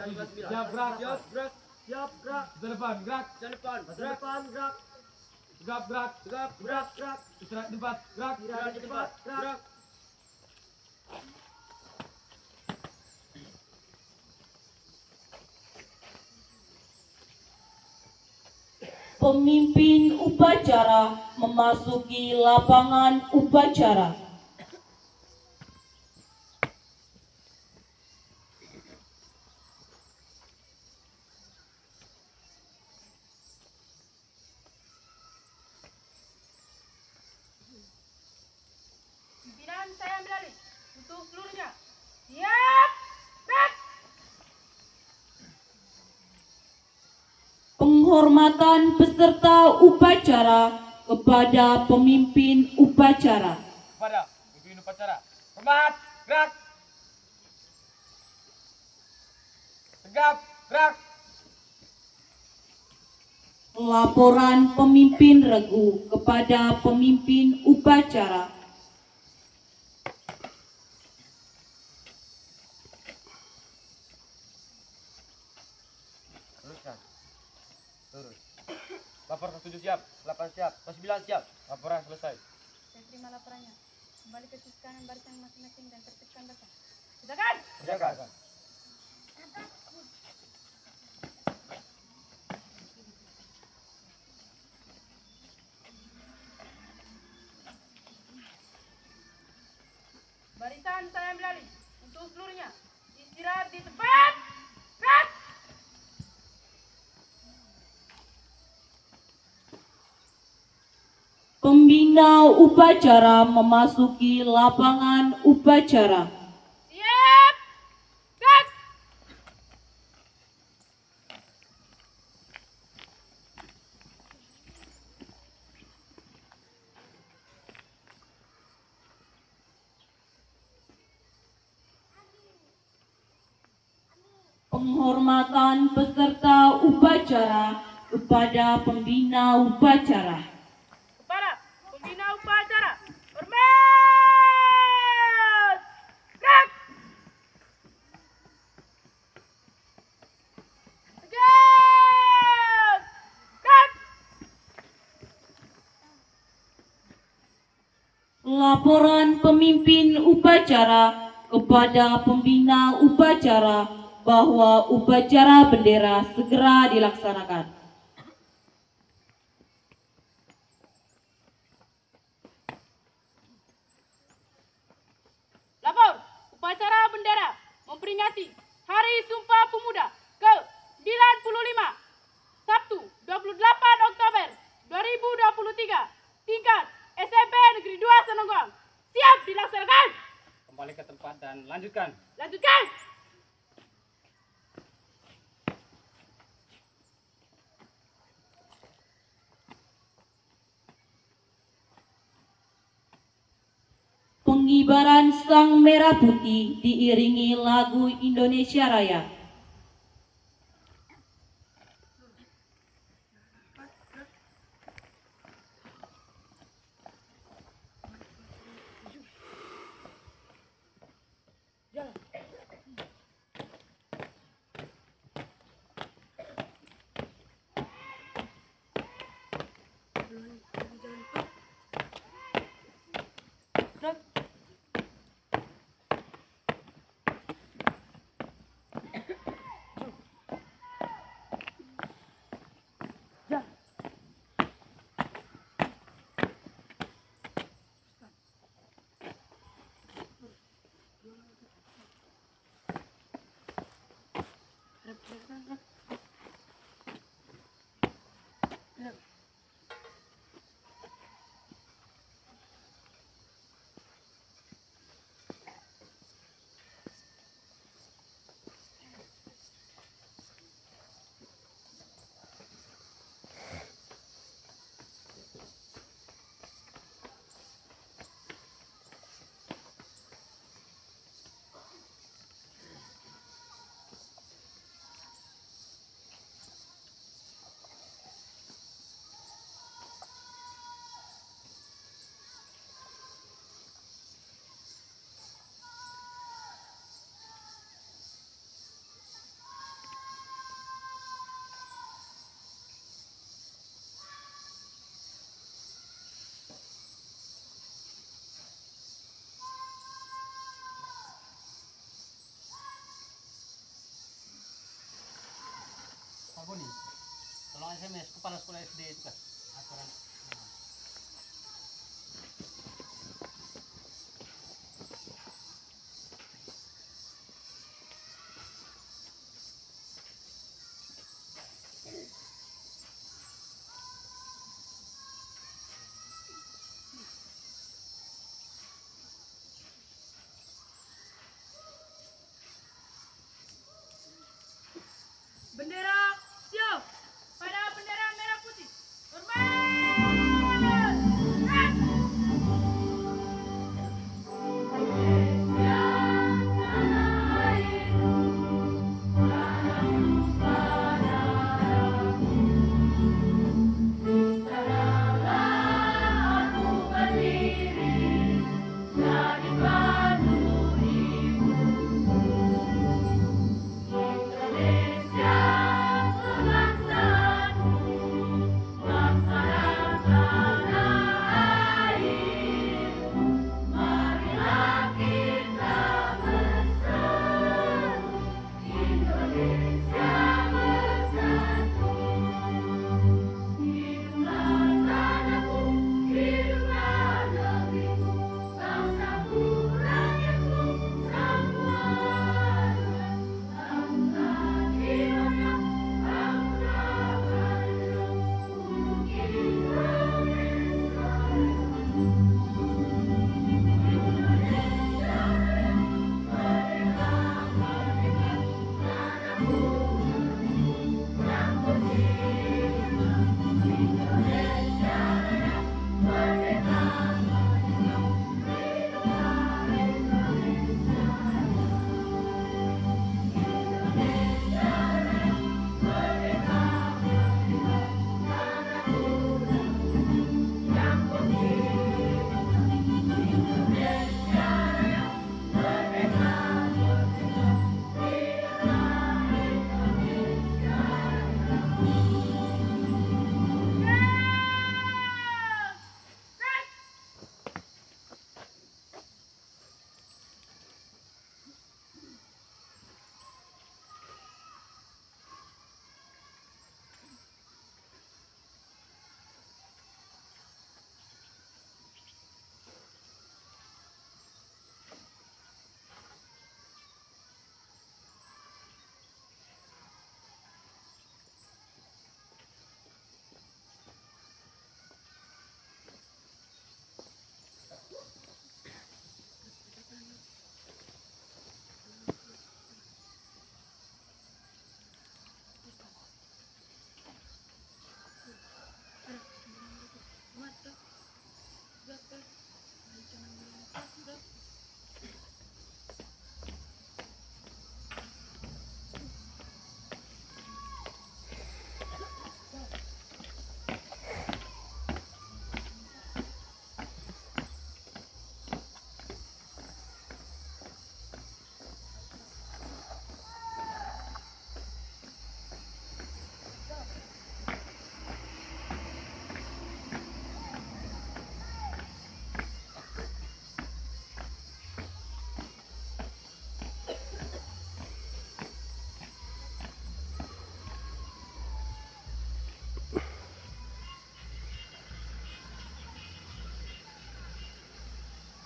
Siap gerak. Siap gerak. Siap gerak. Ke depan gerak. Ke depan. Ke depan gerak. Tegap gerak. Tegap gerak. Gerak. Istirahat di tempat. Gerak. Istirahat di tempat. Gerak. Pemimpin upacara memasuki lapangan upacara. Pimpinan saya ambil alih untuk seluruhnya. Siap, gerak. Penghormatan peserta upacara kepada pemimpin upacara. Kepada pemimpin upacara. Hormat. Gerak. Tegap. Gerak. Laporan pemimpin regu kepada pemimpin upacara. Teruskan. Terus. Lapor 7 siap. 8 siap. 9 siap. Laporan selesai. Saya terima laporannya. Kembali ke kanan barisan masing-masing dan tertibkan basah. Silakan. Silakan. Barisan saya ambil alih untuk seluruhnya. Istirahat di tempat. Gerak. Pembina upacara memasuki lapangan upacara. Siap, gerak. Penghormatan peserta upacara kepada pembina upacara. Kepada pembina upacara. Hormat. Gerak. Tegap. Gerak. Laporan pemimpin upacara kepada pembina upacara bahwa upacara bendera segera dilaksanakan. Lapor, upacara bendera memperingati Hari Sumpah Pemuda ke-95, Sabtu 28 Oktober 2023, tingkat SMP Negeri 2 Senonggang. Siap dilaksanakan. Kembali ke tempat dan lanjutkan. Lanjutkan. Pengibaran Sang Merah Putih diiringi lagu Indonesia Raya. SMS kepala sekolah SD itu kan. Aturan. Bendera siap pada bendera merah putih. Hormat.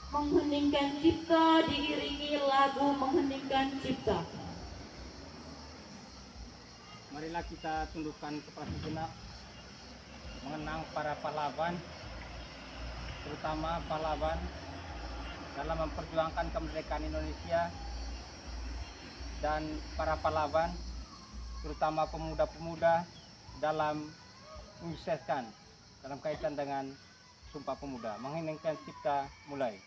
Mengheningkan cipta diiringi lagu mengheningkan cipta. Marilah kita tundukkan kepala sejenak mengenang para pahlawan, terutama pahlawan dalam memperjuangkan kemerdekaan Indonesia dan para pahlawan, terutama pemuda-pemuda dalam menyukseskan dalam kaitan dengan Sumpah Pemuda. Mengheningkan cipta mulai.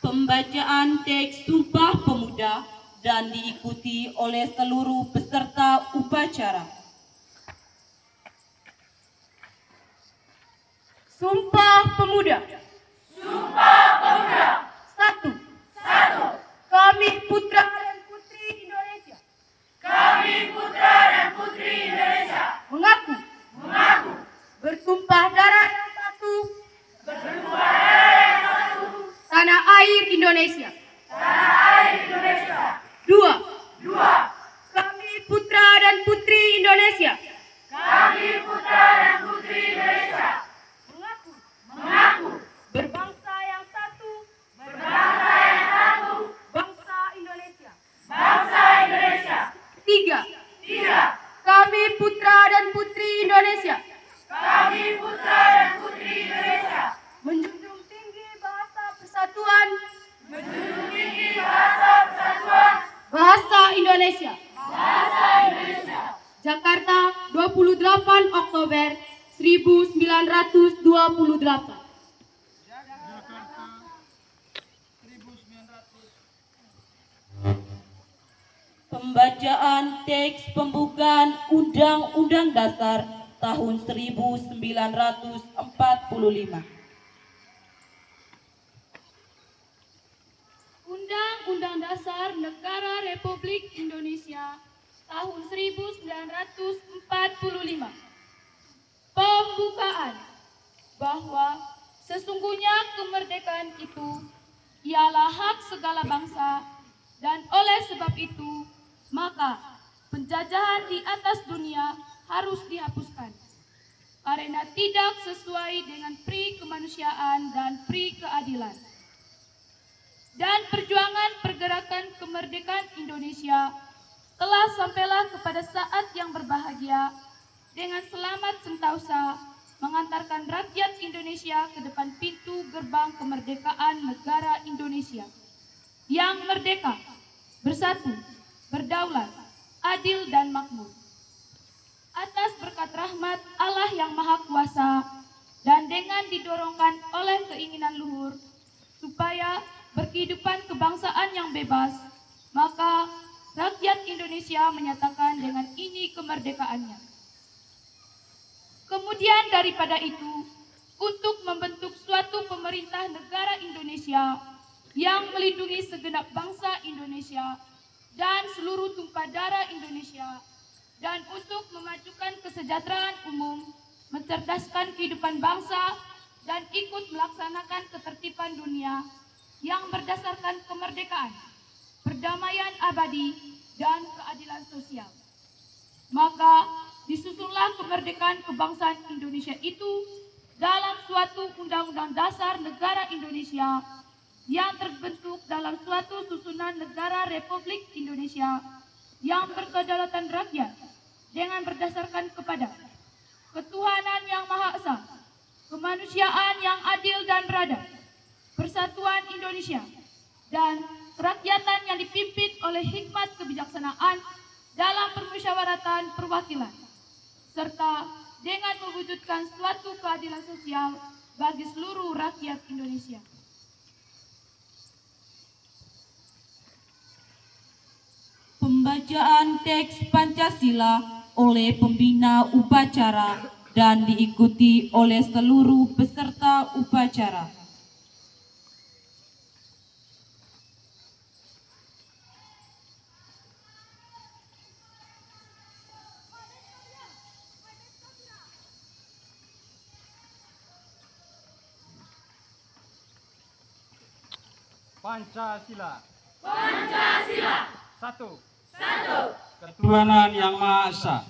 Pembacaan teks Sumpah Pemuda dan diikuti oleh seluruh peserta upacara. Sumpah Pemuda. Sumpah Pemuda. 1. Kami putra dan putri Indonesia. Kami putra dan putri Indonesia. Mengaku. Bertumpah darah yang satu. Tanah air Indonesia. 2. Kami putra dan putri Indonesia. Mengaku. Berbangsa yang satu. Bangsa Indonesia. 3. Kami putra dan putri Indonesia. Menjunjung tinggi bahasa persatuan. Bahasa Indonesia. Jakarta, 28 Oktober 1928. Pembacaan teks pembukaan Undang-Undang Dasar tahun 1945. Undang-Undang Dasar Negara Republik Indonesia tahun 1945. Pembukaan. Bahwa sesungguhnya kemerdekaan itu ialah hak segala bangsa, dan oleh sebab itu maka penjajahan di atas dunia harus dihapuskan karena tidak sesuai dengan pri kemanusiaan dan pri keadilan. Dan perjuangan pergerakan kemerdekaan Indonesia telah sampailah kepada saat yang berbahagia dengan selamat sentosa mengantarkan rakyat Indonesia ke depan pintu gerbang kemerdekaan negara Indonesia yang merdeka, bersatu, berdaulat, adil dan makmur. Atas berkat rahmat Allah yang Maha Kuasa dan dengan didorongkan oleh keinginan luhur supaya berkehidupan kebangsaan yang bebas, maka rakyat Indonesia menyatakan dengan ini kemerdekaannya. Kemudian daripada itu, untuk membentuk suatu pemerintah negara Indonesia yang melindungi segenap bangsa Indonesia dan seluruh tumpah darah Indonesia, dan untuk memajukan kesejahteraan umum, mencerdaskan kehidupan bangsa, dan ikut melaksanakan ketertiban dunia yang berdasarkan kemerdekaan, perdamaian abadi, dan keadilan sosial. Maka disusunlah kemerdekaan kebangsaan Indonesia itu dalam suatu Undang-Undang Dasar Negara Indonesia yang terbentuk dalam suatu susunan negara Republik Indonesia yang berkedaulatan rakyat dengan berdasarkan kepada ketuhanan yang Maha Esa, kemanusiaan yang adil dan beradab, persatuan Indonesia, dan kerakyatan yang dipimpin oleh hikmat kebijaksanaan dalam permusyawaratan perwakilan, serta dengan mewujudkan suatu keadilan sosial bagi seluruh rakyat Indonesia. Pembacaan teks Pancasila oleh pembina upacara dan diikuti oleh seluruh peserta upacara. Pancasila. 1. Ketuhanan yang Maha Esa.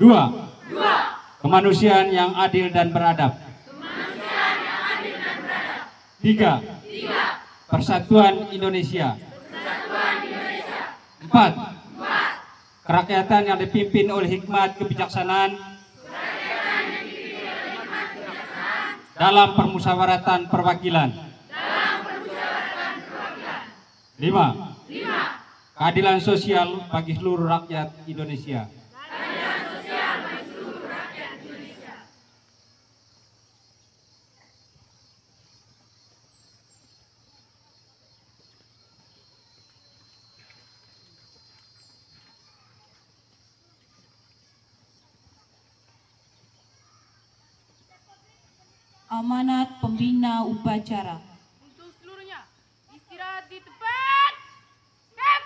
2. Kemanusiaan yang adil dan beradab. 3. Persatuan Indonesia. 4. Kerakyatan yang dipimpin oleh hikmat kebijaksanaan dalam permusyawaratan perwakilan. 5. Keadilan sosial bagi seluruh rakyat Indonesia. amanat pembina upacara. Untuk seluruhnya, istirahat di tempat. Kep.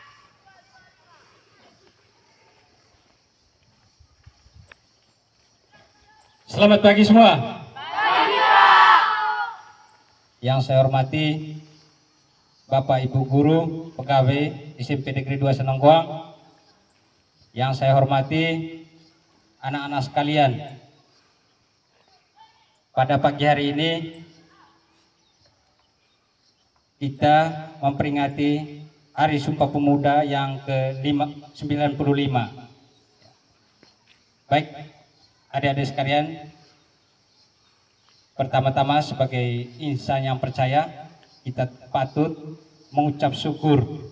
Selamat pagi semua. Yang saya hormati Bapak Ibu Guru, pegawai SMP Negeri 2 Senongkuang. Yang saya hormati anak-anak sekalian. Pada pagi hari ini kita memperingati Hari Sumpah Pemuda yang ke-95. Baik, adik-adik sekalian, pertama-tama sebagai insan yang percaya, kita patut mengucap syukur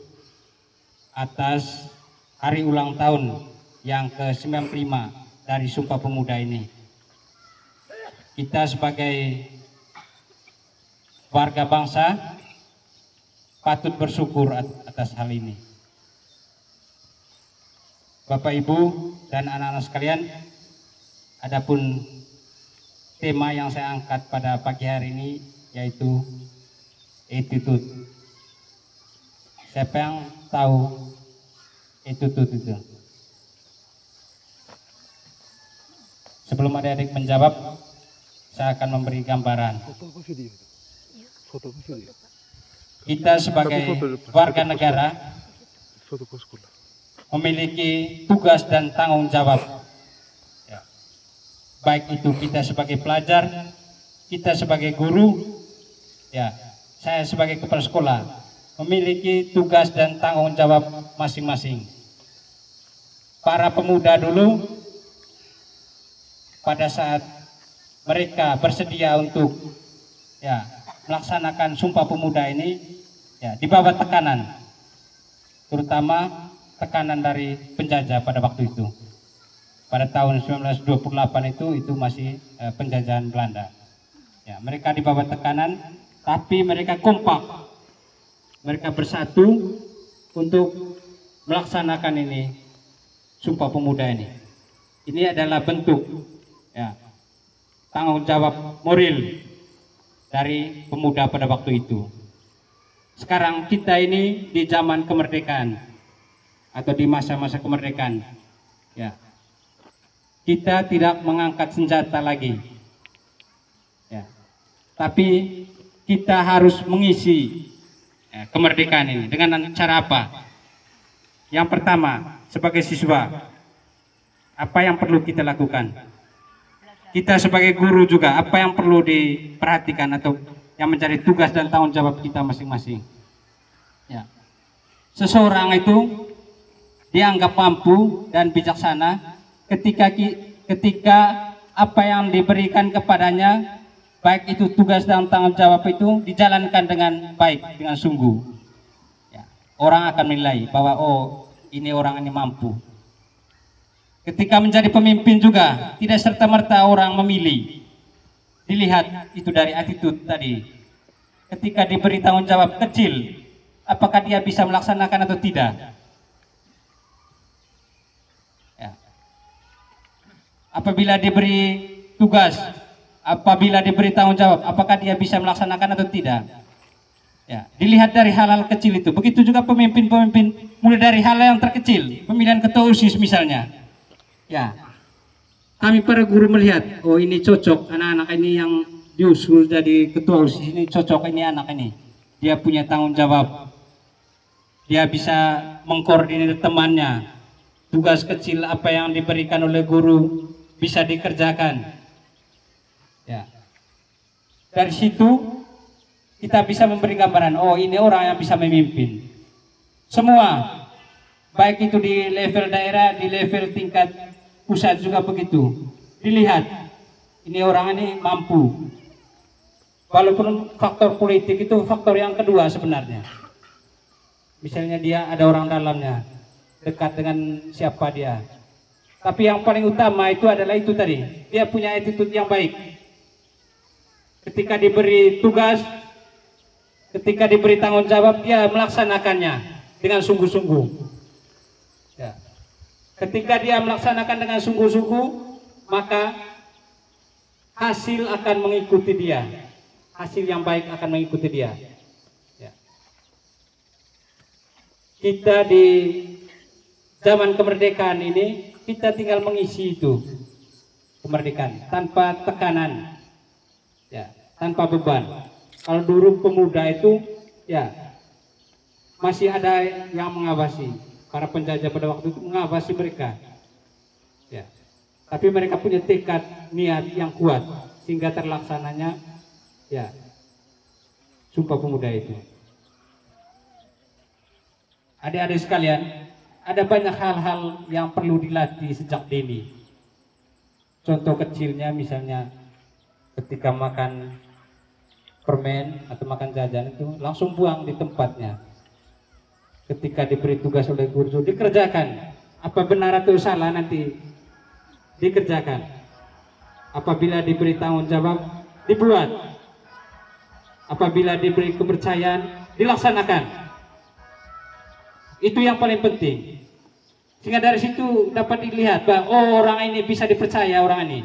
atas hari ulang tahun yang ke-95 dari Sumpah Pemuda ini. Kita sebagai warga bangsa patut bersyukur atas hal ini. Bapak, Ibu, dan anak-anak sekalian, adapun tema yang saya angkat pada pagi hari ini yaitu attitude. Siapa yang tahu attitude itu? Sebelum adik-adik menjawab, saya akan memberi gambaran. Kita sebagai warga negara memiliki tugas dan tanggung jawab. Baik itu kita sebagai pelajar, kita sebagai guru, ya, saya sebagai kepala sekolah memiliki tugas dan tanggung jawab masing-masing. Para pemuda dulu pada saat mereka bersedia untuk melaksanakan Sumpah Pemuda ini, di bawah tekanan, terutama tekanan dari penjajah pada waktu itu. Pada tahun 1928 itu masih penjajahan Belanda. Ya, mereka di bawah tekanan, tapi mereka kompak, mereka bersatu untuk melaksanakan ini Sumpah Pemuda ini. Ini adalah bentuk tanggung jawab moral dari pemuda pada waktu itu. Sekarang kita ini di zaman kemerdekaan atau di masa-masa kemerdekaan, ya, kita tidak mengangkat senjata lagi, ya, tapi kita harus mengisi kemerdekaan ini dengan cara apa? Yang pertama, sebagai siswa, apa yang perlu kita lakukan? Kita sebagai guru juga, apa yang perlu diperhatikan atau yang menjadi tugas dan tanggung jawab kita masing-masing. Ya. Seseorang itu dianggap mampu dan bijaksana ketika apa yang diberikan kepadanya, baik itu tugas dan tanggung jawab itu dijalankan dengan baik, dengan sungguh. Ya. Orang akan menilai bahwa oh, ini orang ini mampu. Ketika menjadi pemimpin juga tidak serta-merta orang memilih. Dilihat itu dari attitude tadi. Ketika diberi tanggung jawab kecil, apakah dia bisa melaksanakan atau tidak? Ya. Apabila diberi tugas, apabila diberi tanggung jawab, apakah dia bisa melaksanakan atau tidak? Ya, dilihat dari hal-hal kecil itu. Begitu juga pemimpin-pemimpin, mulai dari hal yang terkecil, pemilihan ketua OSIS misalnya. Ya, kami para guru melihat, oh ini cocok anak-anak ini yang diusul jadi ketua OSIS, ini cocok ini anak ini. Dia punya tanggung jawab, dia bisa mengkoordinir temannya. Tugas kecil apa yang diberikan oleh guru bisa dikerjakan. Ya, dari situ kita bisa memberi gambaran, oh ini orang yang bisa memimpin. Semua, baik itu di level daerah, di level tingkat pusat juga begitu. Dilihat, ini orang ini mampu. Walaupun faktor politik itu faktor yang kedua sebenarnya. Misalnya dia ada orang dalamnya, dekat dengan siapa dia. Tapi yang paling utama itu adalah itu tadi, dia punya attitude yang baik. Ketika diberi tugas, ketika diberi tanggung jawab, dia melaksanakannya dengan sungguh-sungguh. Ya. Ketika dia melaksanakan dengan sungguh-sungguh, maka hasil akan mengikuti dia. Hasil yang baik akan mengikuti dia. Ya. Kita di zaman kemerdekaan ini, kita tinggal mengisi itu kemerdekaan tanpa tekanan, ya, tanpa beban. Kalau dulu pemuda itu, ya, masih ada yang mengawasi. Para penjajah pada waktu itu mengawasi mereka, ya. Tapi mereka punya tekad, niat yang kuat sehingga terlaksananya, ya, Sumpah Pemuda itu. Adik-adik sekalian, ada banyak hal-hal yang perlu dilatih sejak dini. Contoh kecilnya misalnya ketika makan permen atau makan jajan itu langsung buang di tempatnya. Ketika diberi tugas oleh guru dikerjakan. Apa benar atau salah nanti dikerjakan. Apabila diberi tanggung jawab dibuat. Apabila diberi kepercayaan dilaksanakan. Itu yang paling penting. Sehingga dari situ dapat dilihat bahwa orang ini bisa dipercaya, orang ini.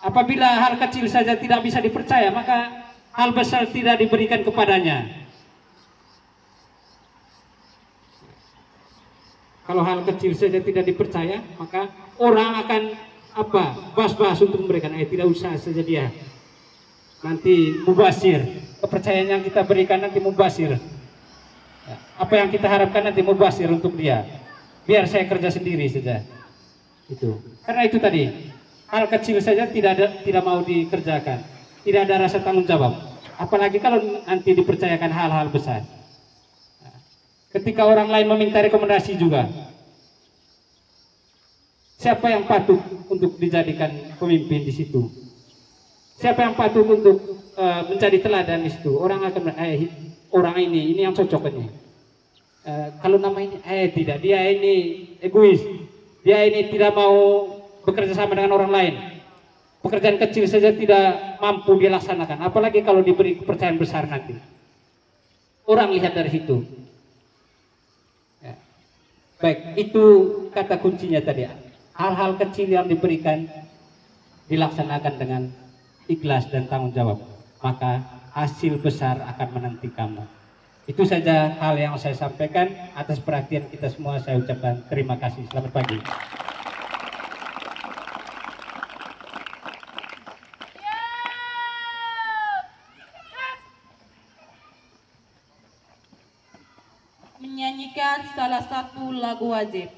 Apabila hal kecil saja tidak bisa dipercaya, maka hal besar tidak diberikan kepadanya. Kalau hal kecil saja tidak dipercaya, maka orang akan bas-bas untuk memberikan. Tidak usah saja dia. Nanti mubasir. Kepercayaan yang kita berikan nanti mubasir. Apa yang kita harapkan nanti mubasir untuk dia. Biar saya kerja sendiri saja. Itu. Karena itu tadi, hal kecil saja tidak mau dikerjakan. Tidak ada rasa tanggung jawab. Apalagi kalau nanti dipercayakan hal-hal besar. Ketika orang lain meminta rekomendasi juga. Siapa yang patut untuk dijadikan pemimpin di situ? Siapa yang patut untuk menjadi teladan di situ? Orang akan orang ini yang cocok ini. Kalau nama ini tidak, dia ini egois, dia ini tidak mau bekerja sama dengan orang lain, pekerjaan kecil saja tidak mampu dia laksanakan, apalagi kalau diberi kepercayaan besar nanti. Orang lihat dari situ. Ya. Baik, itu kata kuncinya tadi. Hal-hal kecil yang diberikan dilaksanakan dengan ikhlas dan tanggung jawab, maka hasil besar akan menanti kamu. Itu saja hal yang saya sampaikan. Atas perhatian kita semua saya ucapkan terima kasih. Selamat pagi. Menyanyikan salah satu lagu wajib.